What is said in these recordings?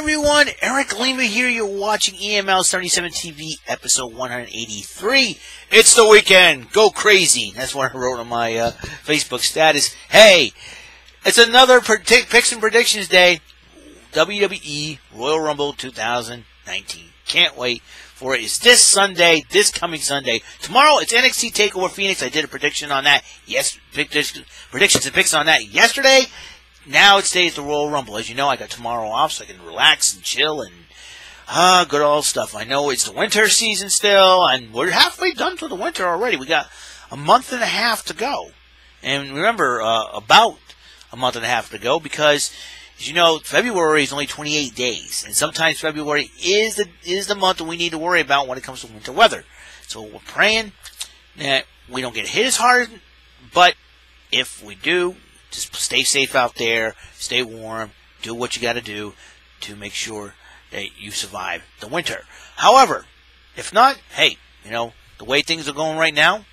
everyone, Eric Lima here. You're watching EML77 TV, episode 183. It's the weekend. Go crazy. That's what I wrote on my Facebook status. Hey, it's another picks and predictions day. WWE Royal Rumble 2019. Can't wait for it. It's this Sunday, this coming Sunday. Tomorrow, it's NXT TakeOver Phoenix. I did a prediction on that. Yes, predictions and picks on that yesterday. Now it stays the Royal Rumble. As you know, I got tomorrow off so I can relax and chill and good old stuff. I know it's the winter season still, and we're halfway done to the winter already. We got a month and a half to go. And remember, about a month and a half to go because, as you know, February is only 28 days. And sometimes February is the month that we need to worry about when it comes to winter weather. So we're praying that we don't get hit as hard, but if we do, just stay safe out there, stay warm, do what you got to do to make sure that you survive the winter. However, if not, hey, you know, the way things are going right now,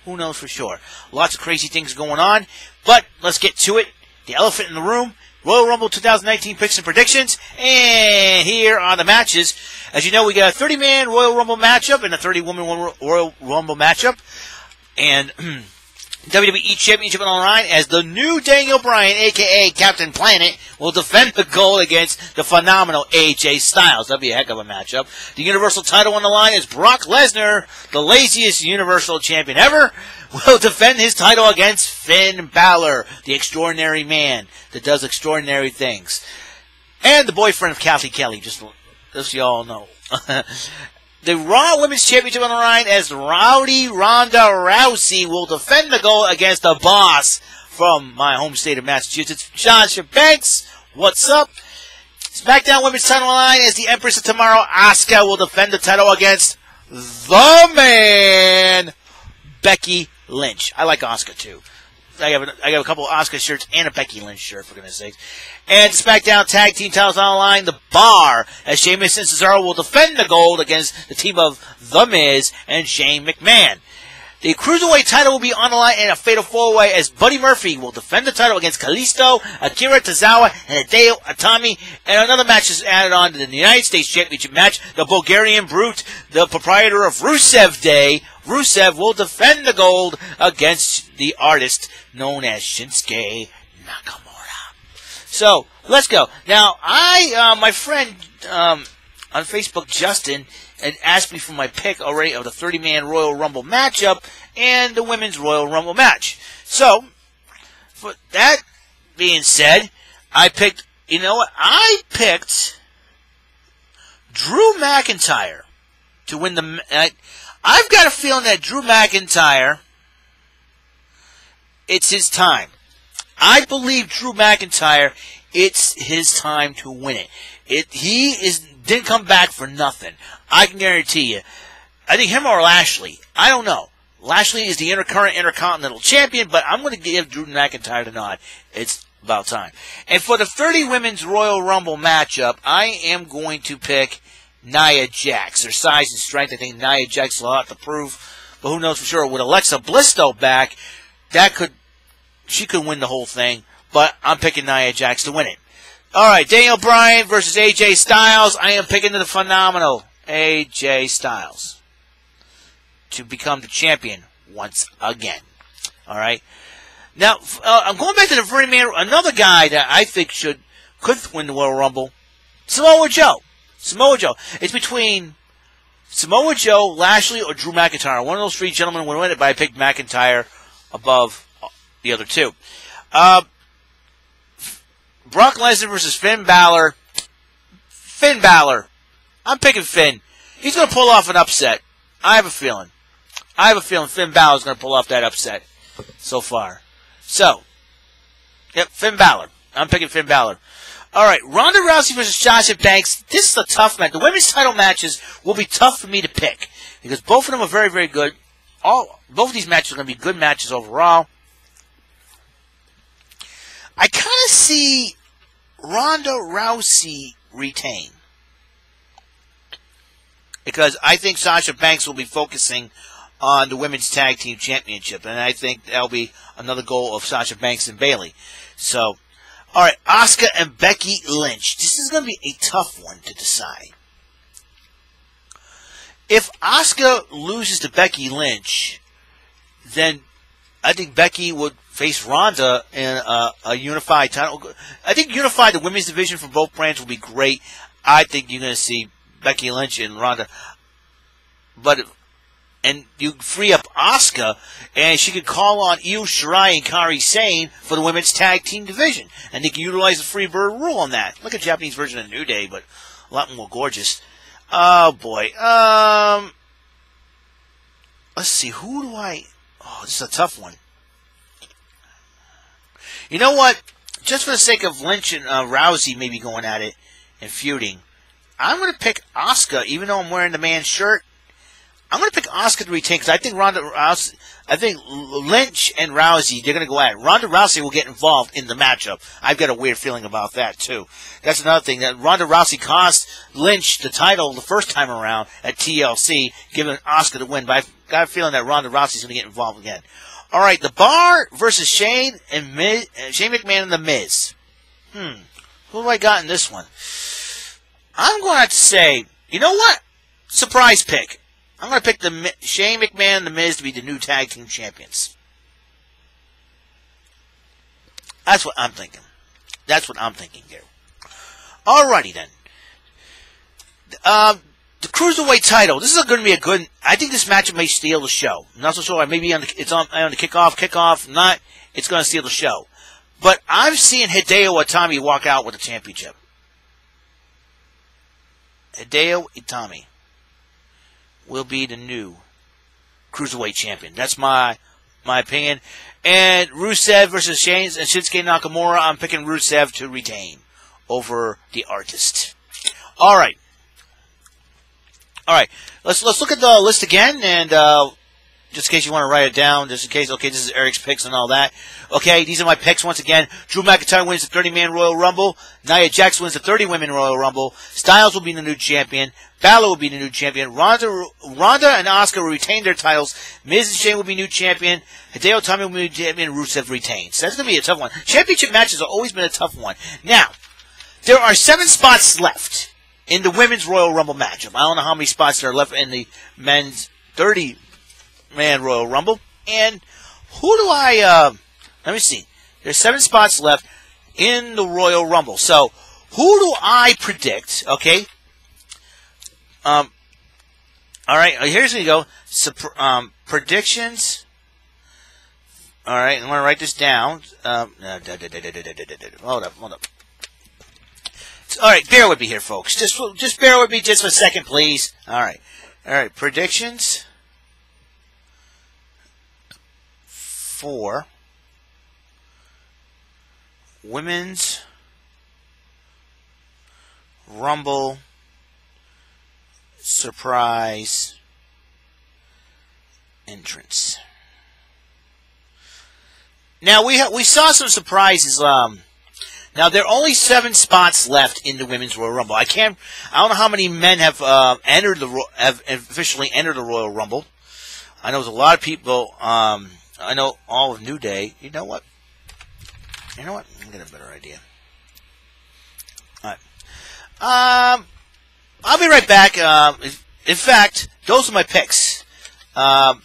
who knows for sure. Lots of crazy things going on, but let's get to it. The elephant in the room, Royal Rumble 2019 picks and predictions, and here are the matches. As you know, we got a 30-man Royal Rumble matchup and a 30-woman Royal Rumble matchup, and WWE Championship on the line as the new Daniel Bryan, a.k.a. Captain Planet, will defend the gold against the phenomenal AJ Styles. That'll be a heck of a matchup. The Universal title on the line is Brock Lesnar, the laziest Universal Champion ever, will defend his title against Finn Balor, the extraordinary man that does extraordinary things. And the boyfriend of Kathy Kelly, just so you all know. The Raw Women's Championship on the line as Rowdy Ronda Rousey will defend the gold against the boss from my home state of Massachusetts, Sasha Banks. What's up? SmackDown Women's title on the line as the Empress of Tomorrow, Asuka, will defend the title against the man, Becky Lynch. I like Asuka too. I have a couple of Asuka shirts and a Becky Lynch shirt, for goodness sakes. And SmackDown Tag Team titles on the line, The Bar, as Sheamus and Cesaro will defend the gold against the team of The Miz and Shane McMahon. The Cruiserweight title will be on the line in a fatal four-way as Buddy Murphy will defend the title against Kalisto, Akira Tozawa, and Hideo Itami. And another match is added on to the United States Championship match. The Bulgarian Brute, the proprietor of Rusev Day, Rusev will defend the gold against the artist known as Shinsuke Nakamura. So, let's go. Now, my friend on Facebook, Justin, had asked me for my pick already of the 30-man Royal Rumble matchup and the Women's Royal Rumble match. So, for that being said, I picked, you know what? I picked Drew McIntyre to win the... I've got a feeling that Drew McIntyre, it's his time. I believe Drew McIntyre, it's his time to win it. He didn't come back for nothing. I can guarantee you. I think him or Lashley. I don't know. Lashley is the current Intercontinental Champion, but I'm going to give Drew McIntyre the nod. It's about time. And for the 30 Women's Royal Rumble matchup, I am going to pick Nia Jax. Her size and strength, I think Nia Jax will have to prove, but who knows for sure. With Alexa Bliss though back, she could win the whole thing, but I'm picking Nia Jax to win it. Alright, Daniel Bryan versus AJ Styles. I am picking the phenomenal AJ Styles to become the champion once again. Alright. Now, I'm going back to the 30-man, another guy that I think could win the Royal Rumble, Samoa Joe. Samoa Joe. It's between Samoa Joe, Lashley, or Drew McIntyre. One of those three gentlemen would win it, but I picked McIntyre above the other two. Brock Lesnar versus Finn Balor. Finn Balor. I'm picking Finn. He's going to pull off an upset. I have a feeling. Finn Balor is going to pull off that upset so far. So, yep, Finn Balor. I'm picking Finn Balor. All right, Ronda Rousey versus Sasha Banks. This is a tough match. The women's title matches will be tough for me to pick because both of them are very, very good. Both of these matches are going to be good matches overall. I kind of see Ronda Rousey retain because I think Sasha Banks will be focusing on the Women's Tag Team Championship, and I think that'll be another goal of Sasha Banks and Bayley. So, All right, Asuka and Becky Lynch. This is going to be a tough one to decide. If Asuka loses to Becky Lynch, then I think Becky would face Ronda in a unified title. I think unify the women's division for both brands will be great. I think you're going to see Becky Lynch and Ronda. And you free up Asuka, and she could call on Io Shirai and Kairi Sane for the women's tag team division. And they can utilize the free bird rule on that. Like a Japanese version of New Day, but a lot more gorgeous. Oh, boy. Let's see. Who do I... Oh, this is a tough one. You know what? Just for the sake of Lynch and Rousey maybe going at it and feuding, I'm going to pick Asuka, even though I'm wearing the man's shirt. I'm going to pick Asuka to retain because I think Lynch and Rousey, they're going to go at it. Ronda Rousey will get involved in the matchup. I've got a weird feeling about that, too. That's another thing. That Ronda Rousey cost Lynch the title the first time around at TLC, giving Asuka the win. But I've got a feeling that Ronda Rousey's going to get involved again. All right, The Bar versus Shane McMahon and The Miz. Who do I got in this one? I'm going to have to say, you know what? Surprise pick. I'm going to pick Shane McMahon and The Miz to be the new tag team champions. That's what I'm thinking. That's what I'm thinking here. Alrighty then. The Cruiserweight title. This is going to be a good... I think this matchup may steal the show. I'm not so sure. Maybe it's on the kickoff. Kickoff, not. It's going to steal the show. But I'm seeing Hideo Itami walk out with the championship. Hideo Itami will be the new Cruiserweight champion. That's my opinion. And Rusev versus Shinsuke Nakamura. I'm picking Rusev to retain over the artist. All right. Let's look at the list again, and just in case you want to write it down, just in case. Okay, this is Eric's picks and all that. Okay, these are my picks once again. Drew McIntyre wins the 30-man Royal Rumble. Nia Jax wins the 30-women Royal Rumble. Styles will be the new champion. Balor will be the new champion. Ronda and Asuka will retain their titles. Miz and Shane will be new champion. Hideo Itami will be new champion. Rusev retains. That's going to be a tough one. Championship matches have always been a tough one. Now, there are 7 spots left in the women's Royal Rumble matchup. I don't know how many spots there are left in the men's 30-man Royal Rumble. And who do I... let me see. There's 7 spots left in the Royal Rumble. So, who do I predict? Okay. All right. Here's where you go. Predictions. All right. I'm going to write this down. Hold up. All right. Bear with me here, folks. Just bear with me just for a second, please. All right. Predictions for Women's Rumble surprise entrance. Now we saw some surprises. Now there are only 7 spots left in the Women's Royal Rumble. I don't know how many men have officially entered the Royal Rumble. I know there's a lot of people. I know all of New Day. You know what? I'm getting a better idea. All right. I'll be right back. In fact, those are my picks. Those are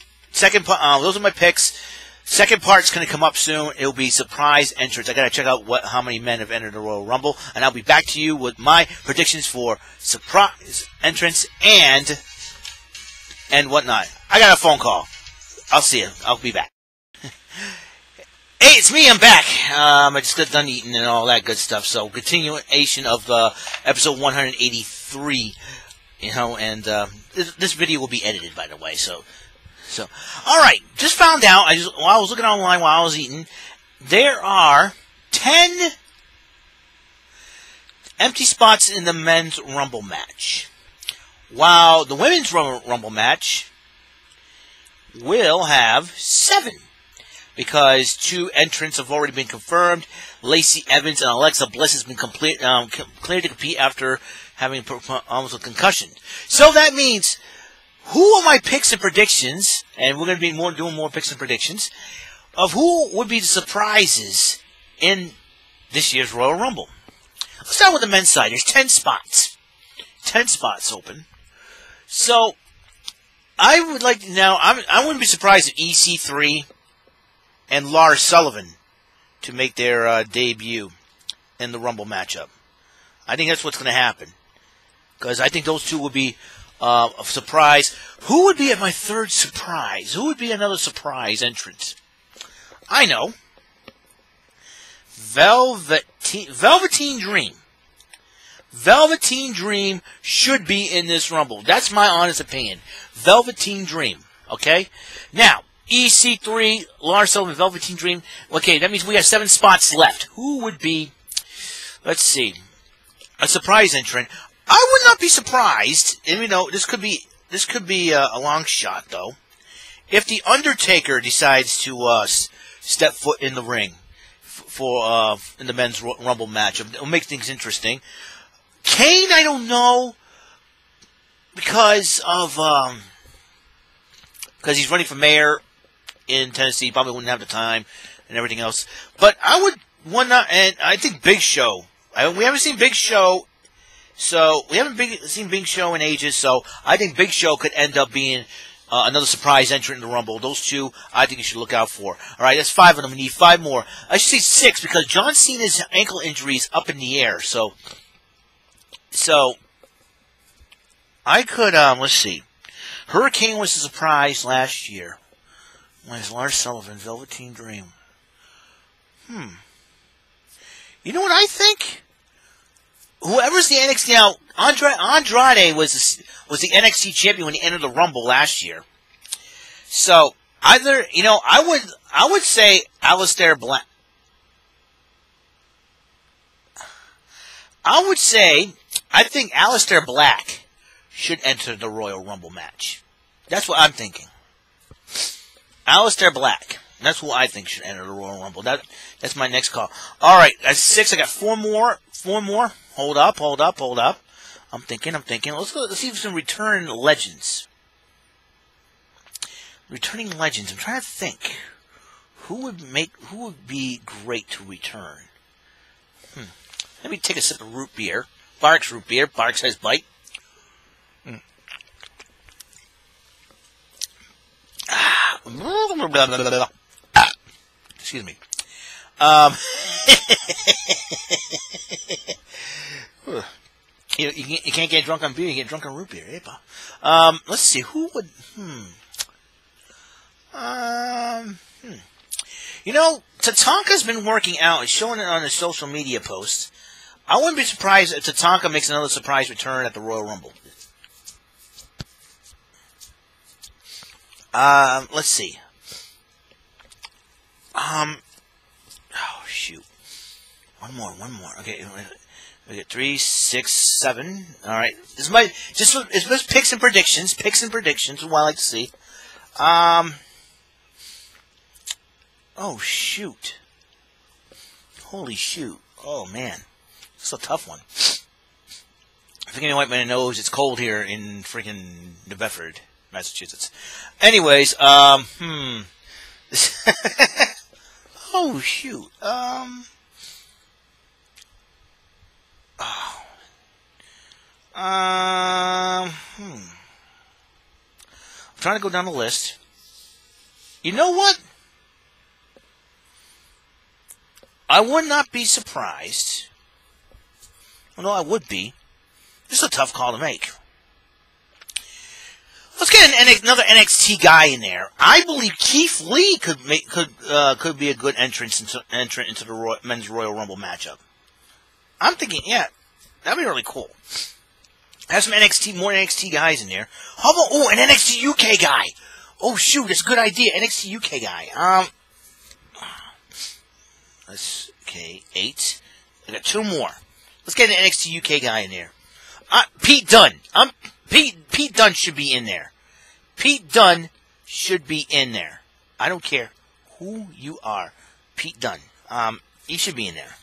my picks. Second part's going to come up soon. It'll be surprise entrance. I got to check out how many men have entered the Royal Rumble, and I'll be back to you with my predictions for surprise entrance and whatnot. I got a phone call. I'll see you. I'll be back. Hey, it's me. I'm back. I just got done eating and all that good stuff. So, continuation of episode 183. And this video will be edited, by the way. So, all right. Just found out. While I was looking online while I was eating, there are 10 empty spots in the men's Rumble match, while the women's Rumble match will have 7. Because 2 entrants have already been confirmed. Lacey Evans and Alexa Bliss has been cleared to compete after having almost a concussion. So that means, who are my picks and predictions? And we're going to be doing more picks and predictions of who would be the surprises in this year's Royal Rumble. Let's start with the men's side. There's 10 spots. 10 spots open. So, I would like to now, I wouldn't be surprised if EC3 and Lars Sullivan to make their debut in the Rumble matchup. I think that's what's going to happen. Because I think those two would be a surprise. Who would be at my third surprise? Who would be another surprise entrant? I know. Velveteen Dream. Velveteen Dream should be in this Rumble. That's my honest opinion. Velveteen Dream. Okay? Now, EC3, Lars Sullivan, Velveteen Dream. Okay, that means we have 7 spots left. Who would be, let's see, a surprise entrant? I would not be surprised, and this could be a long shot though, if the Undertaker decides to step foot in the ring for in the men's Rumble match. It'll make things interesting. Kane, I don't know, because he's running for mayor in Tennessee, probably wouldn't have the time and everything else. But I would and I think Big Show. We haven't seen Big Show. So, we haven't seen Big Show in ages, so I think Big Show could end up being another surprise entrant in the Rumble. Those two, I think you should look out for. Alright, that's 5 of them. We need 5 more. I should say 6, because John Cena's ankle injury is up in the air. So I could, let's see. Hurricane was a surprise last year. Where's Lars Sullivan, Velveteen Dream? You know what I think? Whoever's the NXT now, Andrade was the NXT champion when he entered the Rumble last year. So either I would say Aleister Black. I think Aleister Black should enter the Royal Rumble match. That's what I'm thinking. Aleister Black. That's who I think should enter the Royal Rumble. That's my next call. All right, that's 6. I got 4 more. 4 more. Hold up. I'm thinking. Let's see if we can return legends. Returning legends. I'm trying to think. Who would be great to return? Let me take a sip of root beer. Barks root beer. Barks has bite. Excuse me. You can't get drunk on beer. You get drunk on root beer. Let's see. Who would? Tatanka's been working out. He's showing it on his social media posts. I wouldn't be surprised if Tatanka makes another surprise return at the Royal Rumble. Let's see. Oh, shoot. One more. Okay, we get 3, 6, 7. All right. It's just picks and predictions. Picks and predictions. What I like to see. Oh, shoot. Holy shoot. Oh, man. It's a tough one. I think any white man knows it's cold here in freaking New Bedford, Massachusetts. Anyways, oh, shoot. I'm trying to go down the list. You know what? I would not be surprised. Well, no, I would be. This is a tough call to make. Let's get another NXT guy in there. I believe Keith Lee could be a good entrant into the men's Royal Rumble matchup. I'm thinking, yeah, that'd be really cool. Have some more NXT guys in there. How about an NXT UK guy? Oh shoot, that's a good idea. NXT UK guy. Let's 8. I got 2 more. Let's get an NXT UK guy in there. Pete Dunne. Pete Dunne should be in there. Pete Dunne should be in there. I don't care who you are. Pete Dunne. He should be in there.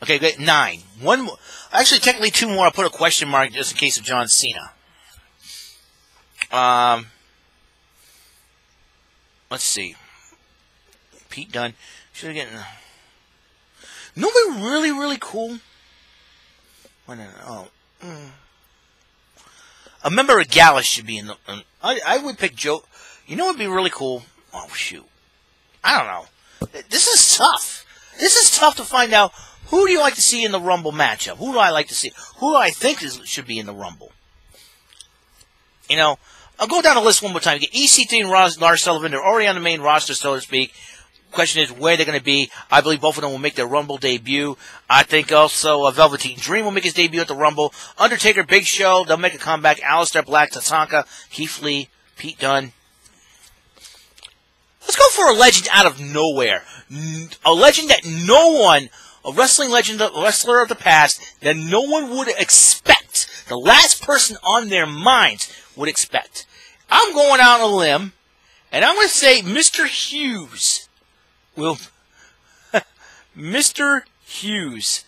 Okay, good. 9. 1 more. Actually, technically 2 more. I'll put a question mark just in case of John Cena. Let's see. Pete Dunne. Should have gotten... Nobody really, really cool. A member of Gallus should be in the. I would pick Joe. You know what would be really cool? Oh, shoot. I don't know. This is tough. This is tough to find out. Who do you like to see in the Rumble matchup? Who do I like to see? Who do I think should be in the Rumble? You know, I'll go down the list one more time. You get EC3 and Lars Sullivan. They're already on the main roster, so to speak. Question is where they're going to be. I believe both of them will make their Rumble debut. I think also Velveteen Dream will make his debut at the Rumble. Undertaker, Big Show, they'll make a comeback. Aleister Black, Tatanka, Keith Lee, Pete Dunne. Let's go for a legend out of nowhere. A legend that no one, a wrestling legend, a wrestler of the past, that no one would expect. The last person on their minds would expect. I'm going out on a limb, and I'm going to say Mr. Hughes. Will Mr. Hughes.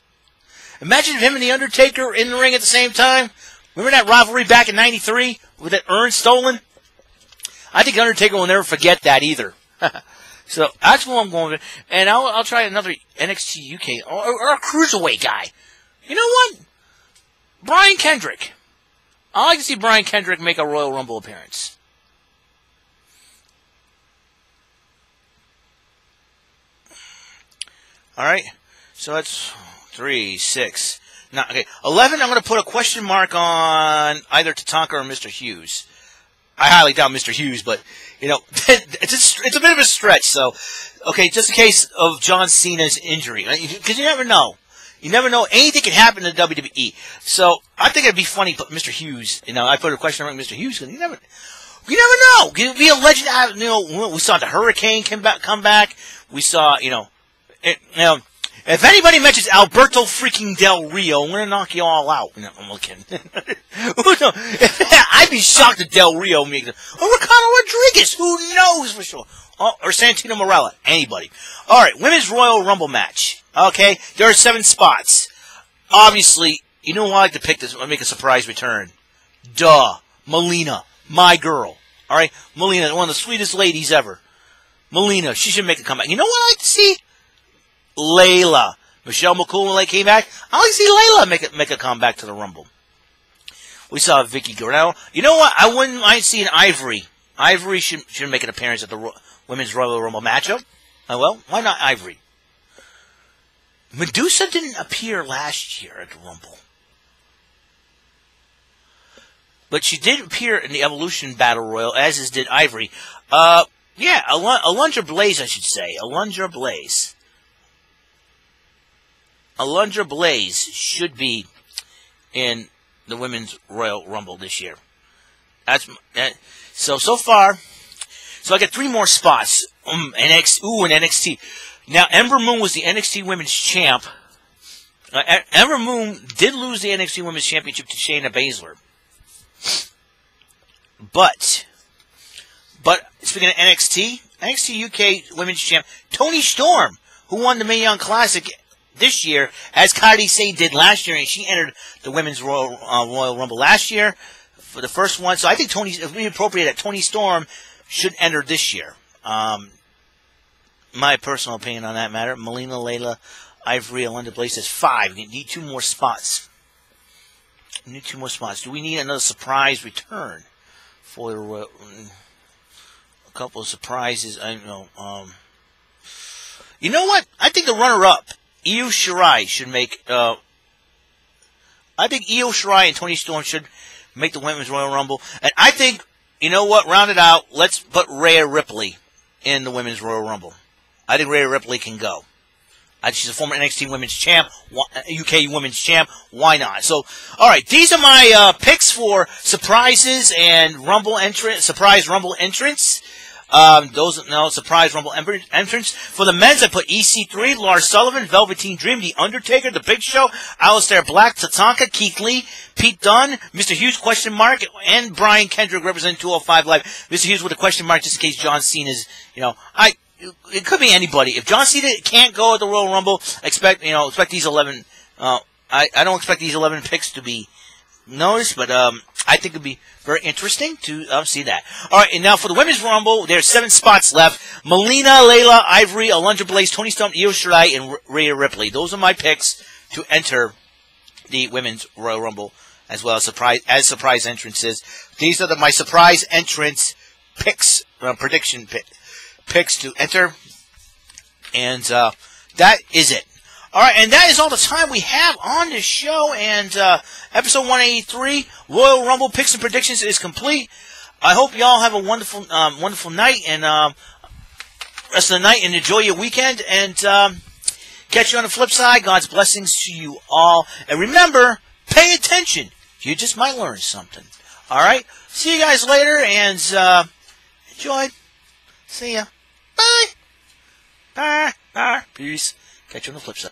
Imagine him and The Undertaker in the ring at the same time. Remember that rivalry back in '93 with that urn stolen? I think Undertaker will never forget that either. So that's what I'm going with. And I'll try another NXT UK or a cruiserweight guy. You know what? Brian Kendrick. I like to see Brian Kendrick make a Royal Rumble appearance. All right. So that's 3, 6. Now, okay, 11. I'm going to put a question mark on either Tatanka or Mr. Hughes. I highly doubt Mr. Hughes, but you know, it's a bit of a stretch. So, okay, just in case of John Cena's injury, because you never know. You never know. Anything can happen in the WWE. So I think it'd be funny, but Mr. Hughes. You know, I put a question mark on Mr. Hughes because you never know. He'd be a legend. You know, we saw the Hurricane come back. We saw, you know, if anybody mentions Alberto freaking Del Rio, I'm going to knock you all out. No, I'm kidding. I'd be shocked if Del Rio makes it. Or Ricardo Rodriguez, who knows for sure. Or Santino Marella, anybody. All right, Women's Royal Rumble match. Okay, there are 7 spots. Obviously, you know who I like to pick this, make a surprise return. Duh, Melina, my girl. All right, Melina, one of the sweetest ladies ever. Melina, she should make a comeback. You know what I like to see? Layla. Michelle McCool came back. I like to see Layla make a comeback to the Rumble. We saw Vicky Guerrero. You know what? I wouldn't mind seeing Ivory. Ivory should make an appearance at the Women's Royal Rumble matchup. Well, why not Ivory? Medusa didn't appear last year at the Rumble. But she did appear in the Evolution Battle Royal, as did Ivory. Yeah, Alundra Blaze, I should say. Alundra Blaze. Alundra Blaze should be in the Women's Royal Rumble this year. So far. So I got 3 more spots. NXT. Now, Ember Moon was the NXT Women's Champ. Ember Moon did lose the NXT Women's Championship to Shayna Baszler. But speaking of NXT UK Women's Champ, Toni Storm, who won the Mae Young Classic this year, as Kairi Sane did last year, and she entered the Women's Royal Rumble last year for the first one. So I think it would be appropriate that Toni Storm should enter this year. My personal opinion on that matter. Melina, Layla, Ivory, Alundra Blaze is 5. We need 2 more spots. Do we need another surprise return for the a couple of surprises? I don't know. You know what? I think the runner-up, Io Shirai, should make. I think Io Shirai and Toni Storm should make the Women's Royal Rumble, and I think, you know what? Round it out. Let's put Rhea Ripley in the Women's Royal Rumble. I think Rhea Ripley can go. She's a former NXT Women's Champ, UK Women's Champ. Why not? So, all right, these are my picks for surprises and surprise Rumble entrants. Surprise Rumble entrance. For the men's, I put EC3, Lars Sullivan, Velveteen Dream, The Undertaker, The Big Show, Aleister Black, Tatanka, Keith Lee, Pete Dunne, Mr. Hughes, question mark, and Brian Kendrick representing 205 Live. Mr. Hughes with a question mark just in case John Cena's, it could be anybody. If John Cena can't go at the Royal Rumble, expect these 11. I don't expect these 11 picks to be noticed, but I I think it'd be very interesting to see that. All right, and now for the Women's Rumble, there's 7 spots left. Melina, Layla, Ivory, Alundra Blaze, Toni Storm, Io Shirai, and Rhea Ripley. Those are my picks to enter the Women's Royal Rumble, as well as surprise entrances. These are my surprise entrance picks, prediction picks to enter. And that is it. All right, and that is all the time we have on this show. And episode 183, Royal Rumble picks and predictions is complete. I hope y'all have a wonderful, wonderful night and rest of the night, and enjoy your weekend. And catch you on the flip side. God's blessings to you all. And remember, pay attention. You just might learn something. All right, see you guys later, and enjoy. See ya. Bye. Bye. Bye. Peace. Catch you on the flip side.